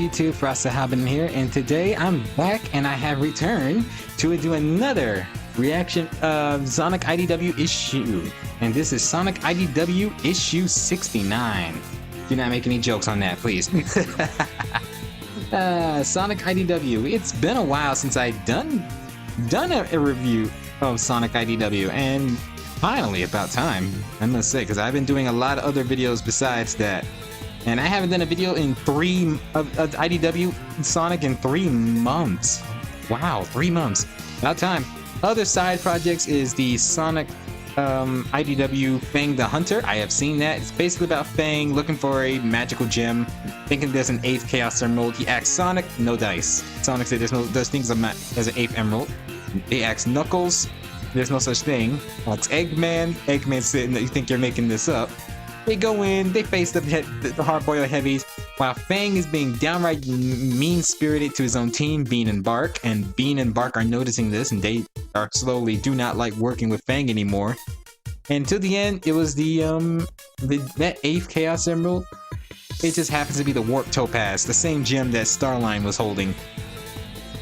YouTube, Hobidon here, and today I'm back and I have returned to do another reaction of Sonic IDW issue. And this is Sonic IDW issue 69. Do not make any jokes on that, please. Sonic IDW. It's been a while since I've done a review of Sonic IDW, and finally about time, I must say, because I've been doing a lot of other videos besides that. And I haven't done a video in of IDW Sonic in 3 months. Wow, 3 months. About time. Other side projects is the Sonic IDW Fang the Hunter. I have seen that. It's basically about Fang looking for a magical gem, thinking there's an 8th Chaos Emerald. He asks Sonic, no dice. Sonic said there's no such thing as an 8th Emerald. They ask Knuckles, there's no such thing. Asks Eggman. Eggman said, you think you're making this up. They go in, they face the hard-boiled heavies, while Fang is being downright mean-spirited to his own team, Bean and Bark, and Bean and Bark are noticing this, and they are slowly do not like working with Fang anymore. And to the end, it was that 8th Chaos Emerald. It just happens to be the Warp Topaz, the same gem that Starline was holding.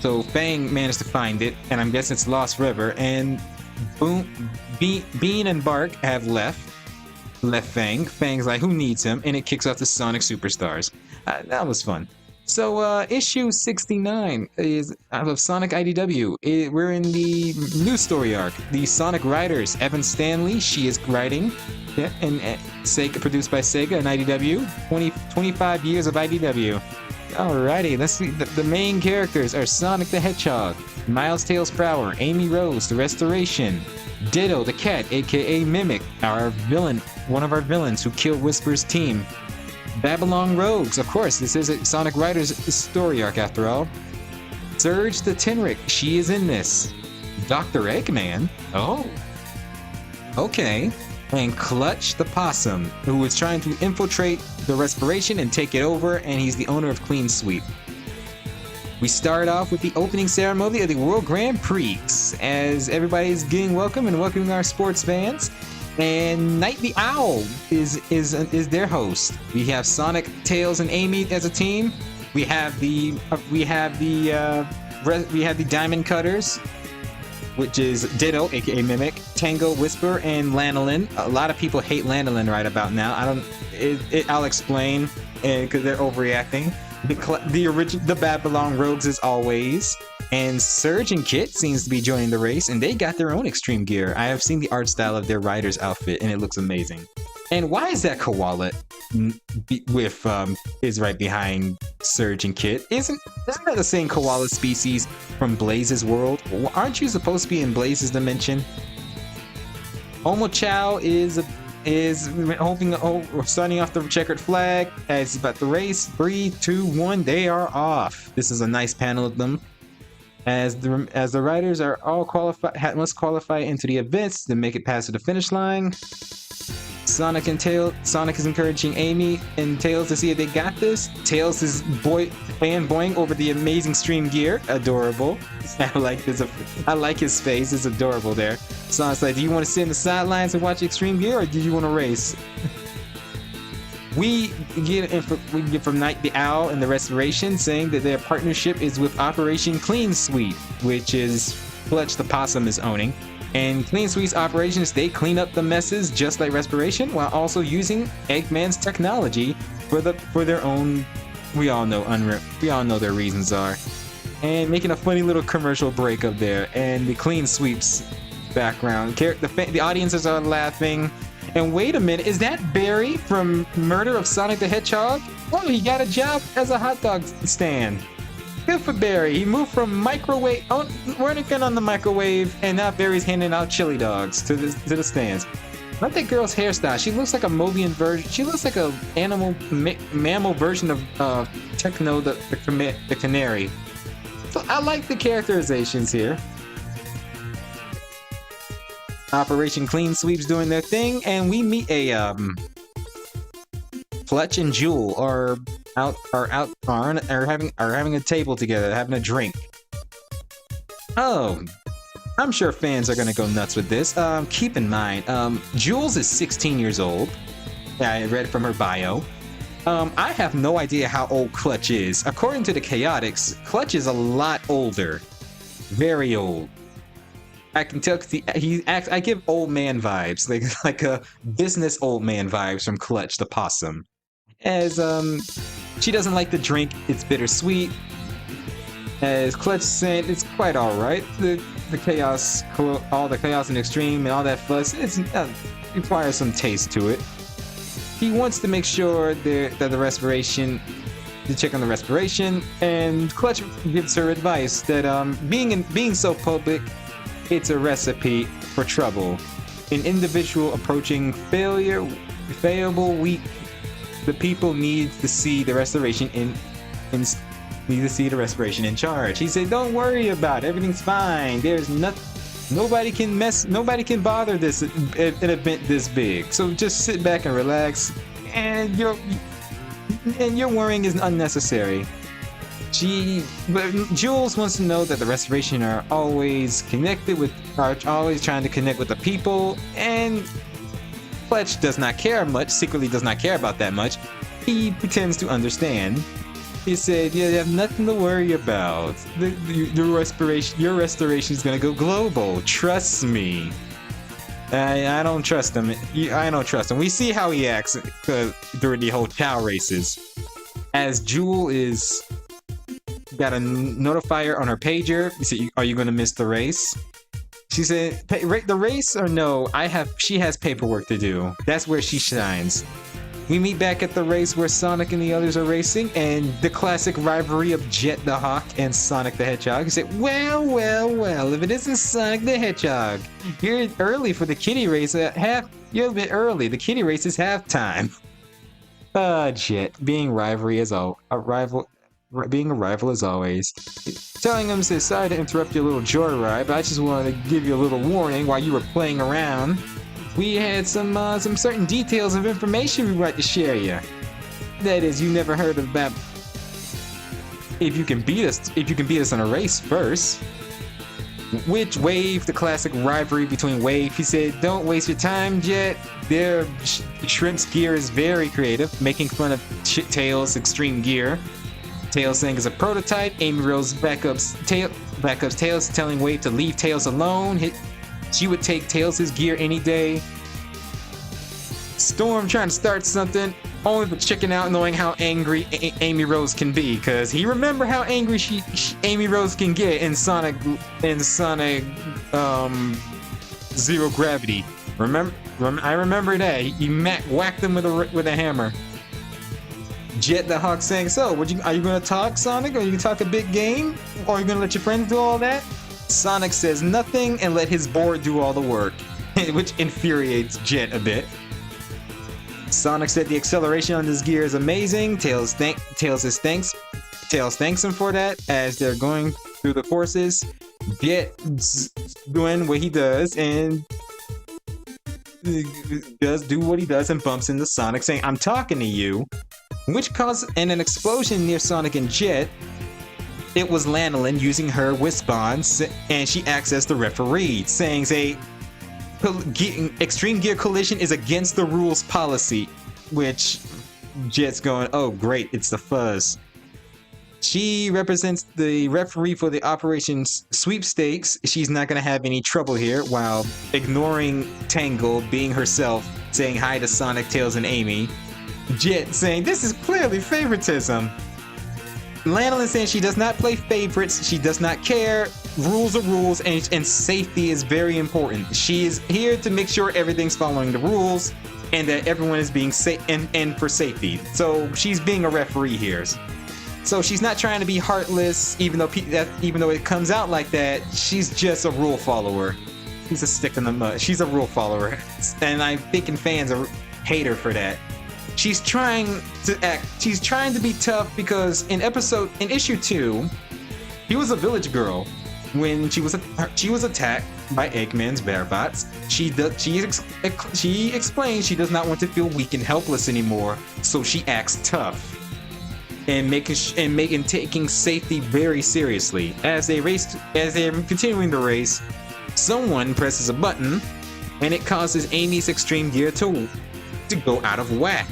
So Fang managed to find it, and I'm guessing it's lost forever, and boom, Bean and Bark have left Fang. Fang's like, who needs him? And it kicks off the Sonic Superstars. That was fun. So, issue 69 is of Sonic IDW. We're in the new story arc. The Sonic Riders. Evan Stanley, she is writing. Yeah, and Sega, produced by Sega and IDW. 25 years of IDW. Alrighty, let's see. The main characters are Sonic the Hedgehog, Miles Tails Prower, Amy Rose, The Restoration, Ditto the Cat, aka Mimic, our villain, one of our villains who killed Whisper's team. Babylon Rogues, of course, this is a Sonic Riders story arc after all. Surge the Tinrick, she is in this. Dr. Eggman, oh, okay. And Clutch the Possum, who is trying to infiltrate the Restoration and take it over, and he's the owner of Clean Sweep. We start off with the opening ceremony of the World Grand Prix, as everybody's getting welcome and welcoming our sports fans. And Night the Owl is their host. We have Sonic, Tails, and Amy as a team. We have the Diamond Cutters, which is Ditto, aka Mimic, Tango, Whisper, and Lanolin. A lot of people hate Lanolin right about now. I'll explain, because they're overreacting. The Babylon Rogues as always, and Surge and Kit seems to be joining the race, and they got their own extreme gear. I have seen the art style of their rider's outfit, and it looks amazing. And why is that koala is right behind Surge and Kit? Isn't that the same koala species from Blaze's world? Aren't you supposed to be in Blaze's dimension? Omo Chow is starting off the checkered flag as about the race. 3, 2, 1, they are off. This is a nice panel of them. As the riders are all must qualify into the events to make it past the finish line. Sonic is encouraging Amy and Tails to see if they got this. Tails is fanboying over the amazing stream gear. Adorable. I like his face. It's adorable there. Sonic's like, do you want to sit in the sidelines and watch extreme gear, or do you want to race? We get from Night the Owl and the Restoration saying that their partnership is with Operation Clean Sweep, which is Clutch the Possum is owning. And Clean Sweep's operations, they clean up the messes just like Restoration, while also using Eggman's technology for their own. We all know their reasons are, and making a funny little commercial break up there. And the Clean Sweep's background, the audiences are laughing. And wait a minute, is that Barry from Murder of Sonic the Hedgehog? Oh, he got a job as a hot dog stand. Good for Barry. He moved from microwave, working on the microwave, and now Barry's handing out chili dogs to the stands. I like that girl's hairstyle. She looks like a Mobian version. She looks like a mammal version of Techno the canary. So I like the characterizations here. Operation Clean Sweep's doing their thing, and we meet a Clutch and Jewel are having a table together, having a drink. Oh, I'm sure fans are gonna go nuts with this. Keep in mind, Jules is 16 years old. Yeah, I read from her bio. I have no idea how old Clutch is. According to the Chaotix, Clutch is a lot older. Very old. I can tell I give old man vibes, like a business old man vibes from Clutch the possum. As she doesn't like the drink, it's bittersweet. As Clutch said, it's quite alright. The chaos, all the chaos and extreme and all that fuss, it requires some taste to it. He wants to make sure that the respiration, to check on the respiration, and Clutch gives her advice that being so public, it's a recipe for trouble. An individual approaching failable weak. The people need to see the restoration in charge. He said, "Don't worry about it. Everything's fine. There's nothing. Nobody can bother an event this big. So just sit back and relax, and your worrying is unnecessary." But Jules wants to know that the restoration are always trying to connect with the people, and Clutch does not care much, secretly does not care about that much. He pretends to understand. He said, "Yeah, you have nothing to worry about. Your restoration is gonna go global. Trust me." I don't trust him. I don't trust him. We see how he acts during the whole Chow races. As Jewel got a notifier on her pager. He said, "Are you gonna miss the race?" She said, "The race or no? She has paperwork to do. That's where she shines." We meet back at the race where Sonic and the others are racing, and the classic rivalry of Jet the Hawk and Sonic the Hedgehog. He said, well, if it isn't Sonic the Hedgehog, you're early for the kitty race. You're a bit early. The kitty race is halftime." Jet, being a rival as always. Telling him, says, "Sorry to interrupt your little joyride, but I just wanted to give you a little warning while you were playing around. We had some certain details of information we'd like to share you. That is, you never heard about if you can beat us in a race first." Which Wave, the classic rivalry between Wave. He said, "Don't waste your time, Jet. Their Shrimp's gear is very creative, making fun of Tails' extreme gear. Tails saying is a prototype. Amy Rose backups Tails, telling Wave to leave Tails alone. She would take Tails' gear any day. Storm trying to start something, only for chicken out knowing how angry Amy Rose can be, because he remember how angry Amy Rose can get in Sonic Zero Gravity. I remember that. He whacked him with a hammer. Jet the Hawk saying, "So, are you gonna talk, Sonic? Are you gonna talk a big game? Or are you gonna let your friends do all that?" Sonic says nothing and let his board do all the work, which infuriates Jet a bit. Sonic said the acceleration on this gear is amazing. Tails thanks him for that as they're going through the courses. Jet's doing what he does and bumps into Sonic saying, "I'm talking to you," which caused an explosion near Sonic and Jet. It was Lanolin using her Wisp-Bonds, and she acts as the referee, saying extreme gear collision is against the rules policy, which Jet's going, "Oh great, it's the fuzz." She represents the referee for the Operations Sweepstakes. She's not going to have any trouble here, while ignoring Tangle, being herself, saying hi to Sonic, Tails, and Amy. Jet saying, "This is clearly favoritism." Lanolin saying she does not play favorites, she does not care. Rules are rules, and safety is very important. She is here to make sure everything's following the rules and that everyone is being safe and for safety. So she's being a referee here. So she's not trying to be heartless, even though it comes out like that. She's just a rule follower. She's a stick in the mud. She's a rule follower, and I'm thinking fans hate her for that. She's trying to be tough because in issue 2, he was a village girl when she was attacked by Eggman's Bearbots. She explains she does not want to feel weak and helpless anymore, so she acts tough and taking safety very seriously. As they're continuing the race, someone presses a button and it causes Amy's extreme gear to go out of whack.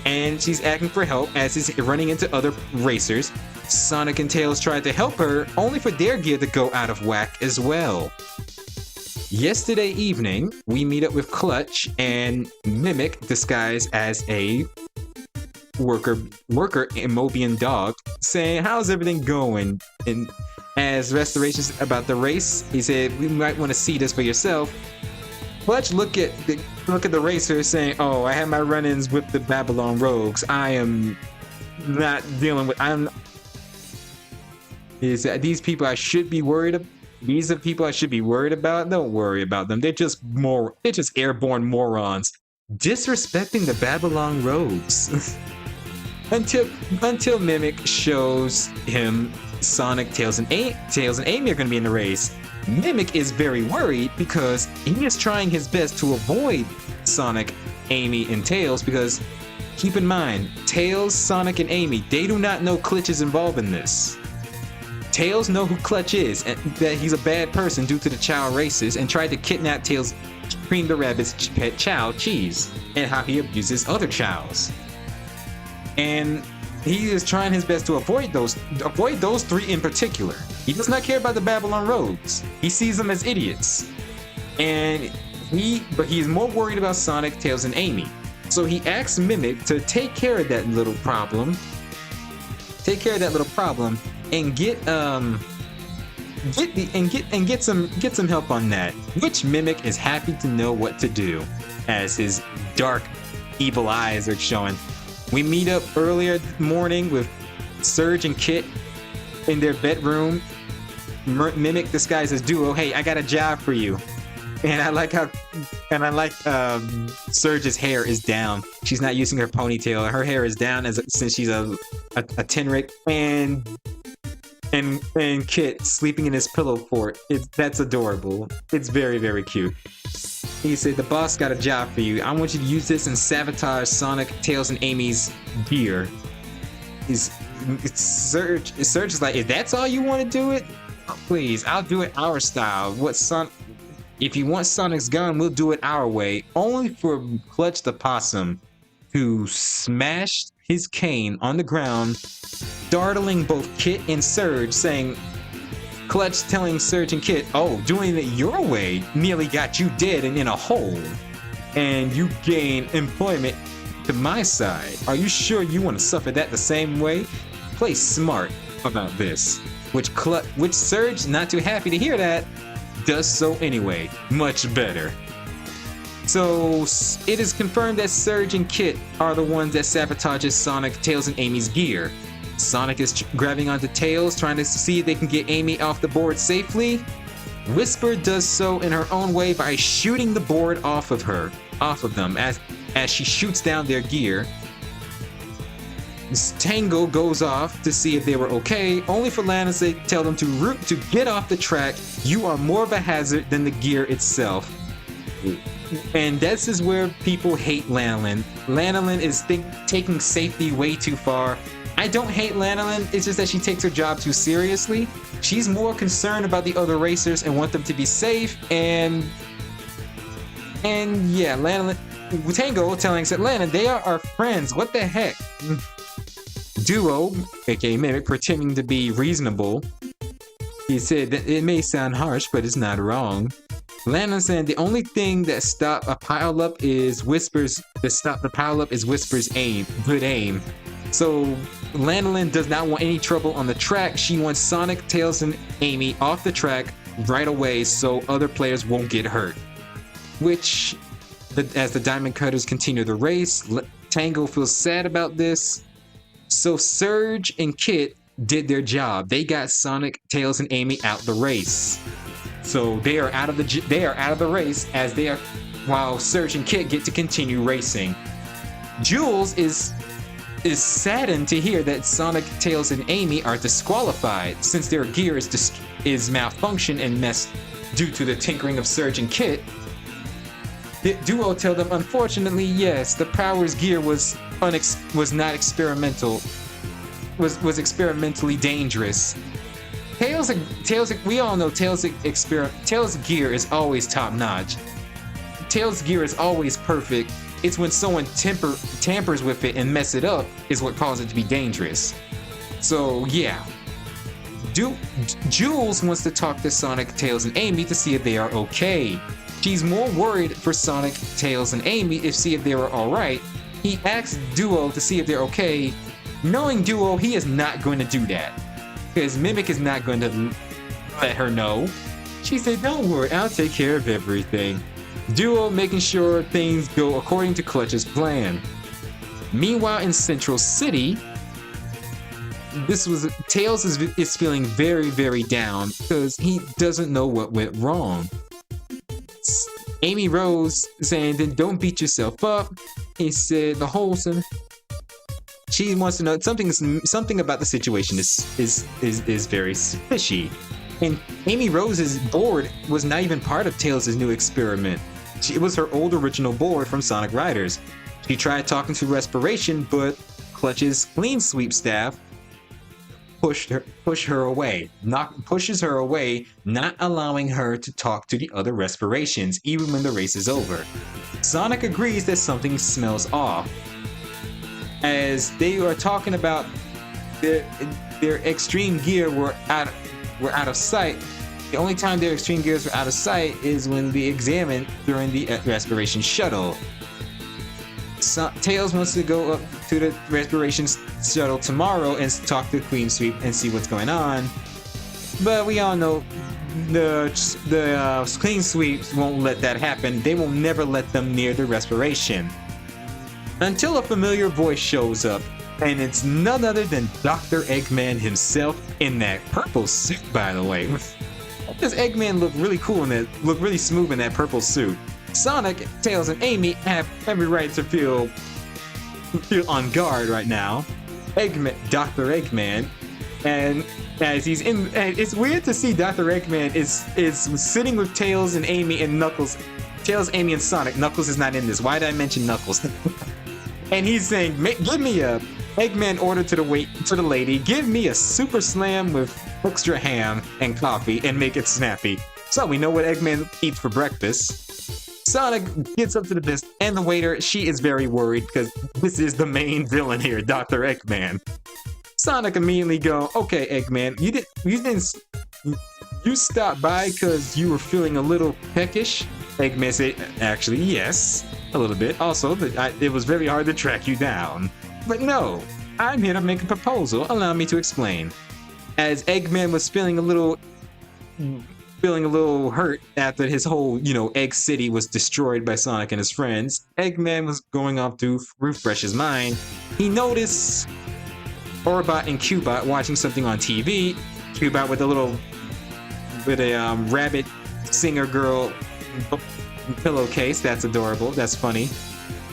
and she's asking for help as she's running into other racers. Sonic and Tails tried to help her, only for their gear to go out of whack as well. Yesterday evening, we meet up with Clutch and Mimic disguised as a worker Emobian dog, saying, "How's everything going?" And as Restoration's about the race, he said, "We might want to see this for yourself." Clutch look at the racer, saying, "Oh, I had my run-ins with the Babylon Rogues. I am not dealing with. These people I should be worried about. These are people I should be worried about. Don't worry about them. They're just airborne morons, disrespecting the Babylon Rogues." until Mimic shows him Sonic, Tails, and Amy are going to be in the race. Mimic is very worried because he is trying his best to avoid Sonic, Amy, and Tails, because keep in mind, Tails, Sonic, and Amy, they do not know Clutch is involved in this. Tails know who Clutch is, and that he's a bad person due to the child races, and tried to kidnap Tails' Cream the Rabbit's pet child, Cheese, and how he abuses other childs. And he is trying his best to avoid those three in particular. He does not care about the Babylon Rogues. He sees them as idiots. But he's more worried about Sonic, Tails, and Amy. So he asks Mimic to take care of that little problem. And get some help on that. Which Mimic is happy to know what to do, as his dark, evil eyes are showing. We meet up earlier morning with Surge and Kit in their bedroom. Mimic disguised as Duo. "Hey, I got a job for you." And I like Surge's hair is down. She's not using her ponytail. Her hair is down since she's a Tenric. And Kit sleeping in his pillow fort. That's adorable. It's very, very cute. He said, "The boss got a job for you. I want you to use this and sabotage Sonic, Tails, and Amy's gear." Surge is like, "If that's all you want to do it, please, I'll do it our style. If you want Sonic's gun, we'll do it our way." Only for Clutch the Possum to smash his cane on the ground, startling both Kit and Surge, saying, Clutch telling Surge and Kit, "Oh, doing it your way nearly got you dead and in a hole. And you gain employment to my side. Are you sure you want to suffer that the same way? Play smart about this." Which Surge, not too happy to hear that, does so anyway. Much better. So it is confirmed that Surge and Kit are the ones that sabotages Sonic, Tails, and Amy's gear. Sonic is grabbing onto Tails, trying to see if they can get Amy off the board safely. Whisper does so in her own way by shooting the board off of them as she shoots down their gear. Tango goes off to see if they were okay, only for Lana to tell them to get off the track. "You are more of a hazard than the gear itself." And this is where people hate Lanolin. Lanolin is taking safety way too far. I don't hate Lanolin, it's just that she takes her job too seriously. She's more concerned about the other racers and want them to be safe, and yeah, Lanolin, Tango telling Lana, "They are our friends, what the heck?" Duo, aka Mimic, pretending to be reasonable. He said that it may sound harsh, but it's not wrong. Lana saying the only thing that stop a pileup is Whisper's good aim. So Lanolin does not want any trouble on the track. She wants Sonic, Tails, and Amy off the track right away so other players won't get hurt. Which, as the Diamond Cutters continue the race, Tango feels sad about this. So Surge and Kit did their job. They got Sonic, Tails, and Amy out the race. So they are out of the race while Surge and Kit get to continue racing. Jules is saddened to hear that Sonic, Tails, and Amy are disqualified since their gear is malfunctioned and messed due to the tinkering of Surge and Kit. The Duo tell them, unfortunately, yes, the Powers gear was not experimental, was experimentally dangerous. Tails, we all know Tails' gear is always top notch. Tails' gear is always perfect. It's when someone tampers with it and mess it up is what causes it to be dangerous. So yeah. Jules wants to talk to Sonic, Tails, and Amy to see if they are okay. She's more worried for Sonic, Tails, and Amy to see if they are alright. He asks Duo to see if they're okay. Knowing Duo, he is not going to do that. Because Mimic is not going to let her know. She said, don't worry, I'll take care of everything. Duo making sure things go according to Clutch's plan. Meanwhile, in Central City, Tails is feeling very, very down because he doesn't know what went wrong. Amy Rose saying, then don't beat yourself up. He said the wholesome. She wants to know something about the situation is very fishy. And Amy Rose's board was not even part of Tails' new experiment. It was her old original board from Sonic Riders. She tried talking to Respiration, but Clutch's clean sweep staff pushes her away, not allowing her to talk to the other Respirations, even when the race is over. Sonic agrees that something smells off. As they are talking about their extreme gear were out of sight. The only time their extreme gears were out of sight is when they examined during the Respiration shuttle. Tails wants to go up to the Respiration shuttle tomorrow and talk to Clean Sweep and see what's going on. But we all know the Clean Sweeps won't let that happen. They will never let them near the Respiration. Until a familiar voice shows up, and it's none other than Dr. Eggman himself in that purple suit, by the way. This Eggman looked really cool looked really smooth in that purple suit. Sonic, Tails, and Amy have every right to feel on guard right now. Dr. Eggman, and as he's in, and it's weird to see Dr. Eggman is sitting with Tails and Amy and Knuckles. Tails, Amy, and Sonic. Knuckles is not in this. Why did I mention Knuckles? And he's saying, give me a Eggman order to the lady. Give me a super slam with extra ham and coffee and make it snappy. So we know what Eggman eats for breakfast. Sonic gets up to the desk, and the waiter, she is very worried because this is the main villain here, Dr. Eggman. Sonic immediately go, okay, Eggman, you stopped by because you were feeling a little peckish? Eggman said, actually, yes, a little bit. Also, it was very hard to track you down. But no, I'm here to make a proposal. Allow me to explain. As Eggman was feeling a little hurt after his whole, Egg City was destroyed by Sonic and his friends, Eggman was going off to refresh his mind. He noticed Orbot and Cubot watching something on TV. Cubot with a rabbit singer girl pillowcase. That's adorable. That's funny.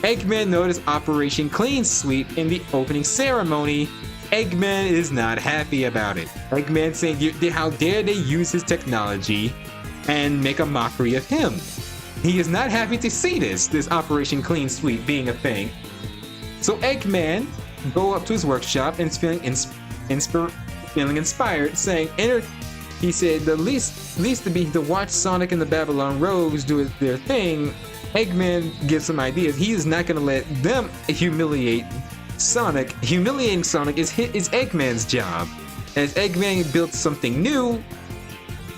Eggman noticed Operation Clean Sweep in the opening ceremony. Eggman is not happy about it. Eggman saying, how dare they use his technology and make a mockery of him. He is not happy to see this Operation Clean Sweep being a thing. So Eggman go up to his workshop and is feeling inspired, saying, he said, the least to be to watch Sonic and the Babylon Rogues do their thing. Eggman gives some ideas. He is not going to let them humiliate Sonic. Humiliating Sonic is Eggman's job. As Eggman built something new,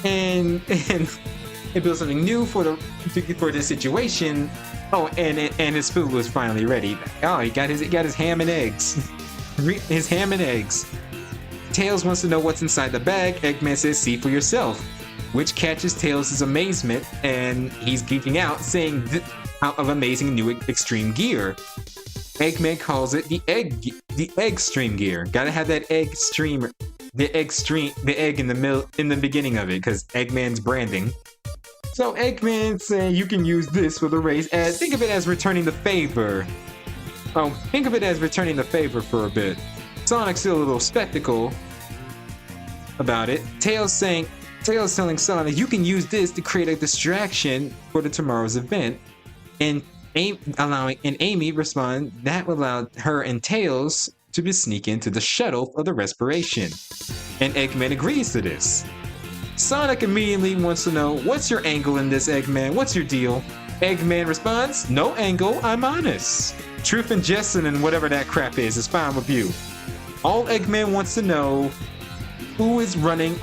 and it built something new for this situation. Oh, and his food was finally ready. Oh, he got his ham and eggs. His ham and eggs. Tails wants to know what's inside the bag. Eggman says, see for yourself, which catches Tails' amazement, and he's geeking out, saying out of amazing new extreme gear. Eggman calls it the egg stream gear. Gotta have that egg streamer, the egg in the beginning of it, because Eggman's branding. So Eggman saying you can use this for the race. Think of it as returning the favor. Oh, think of it as returning the favor for a bit. Sonic's still a little skeptical about it. Tails telling Sonic you can use this to create a distraction for tomorrow's event, and Amy respond that would allow her and Tails to sneak into the shuttle for the Respiration, and Eggman agrees to this. Sonic immediately wants to know, what's your angle in this, Eggman? What's your deal? Eggman responds, no angle, I'm honest. Truth and Justin and whatever that crap is fine with you. All Eggman wants to know, who is running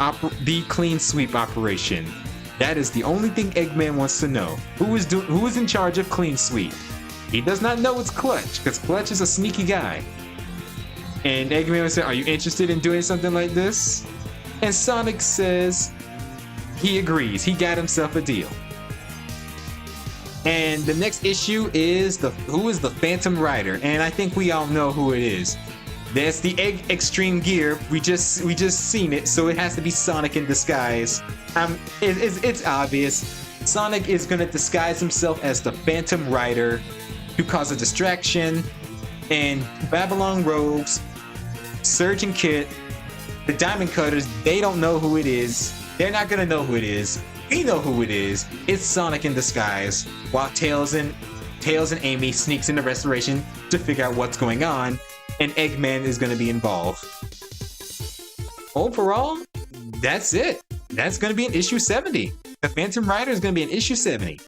the clean sweep operation? That is the only thing Eggman wants to know. Who is in charge of clean sweep? He does not know it's Clutch, because Clutch is a sneaky guy. And Eggman would say, are you interested in doing something like this? And Sonic says he agrees. He got himself a deal. And the next issue is who is the Phantom Rider? And I think we all know who it is. That's the Egg Extreme Gear. We just seen it, so it has to be Sonic in disguise. It's obvious. Sonic is gonna disguise himself as the Phantom Rider to cause a distraction. And Babylon Rogues, Surgeon Kit, the Diamond Cutters, they don't know who it is. They're not gonna know who it is. We know who it is. It's Sonic in disguise, while Tails and Amy sneaks into Restoration to figure out what's going on, and Eggman is gonna be involved. Overall, that's it. That's gonna be in issue 70. The Phantom Rider is gonna be in issue 70.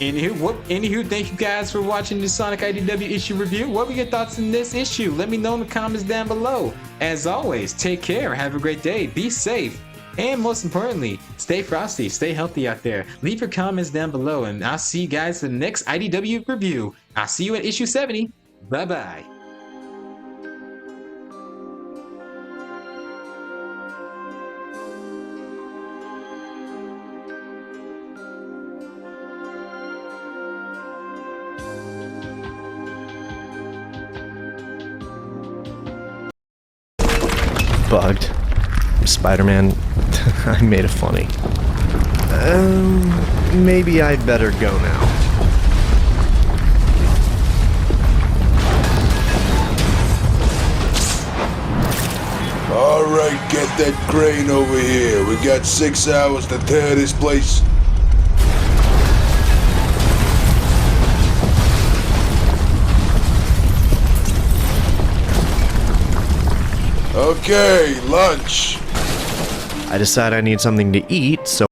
Anywho, thank you guys for watching the Sonic IDW issue review. What were your thoughts on this issue? Let me know in the comments down below. As always, take care, have a great day, be safe, and most importantly, stay frosty, stay healthy out there. Leave your comments down below, and I'll see you guys in the next IDW review. I'll see you at issue 70. Bye-bye. Bugged. Spider-Man, I made it funny. Maybe I'd better go now. Alright, get that crane over here. We got 6 hours to tear this place. Okay, lunch. I decide I need something to eat, so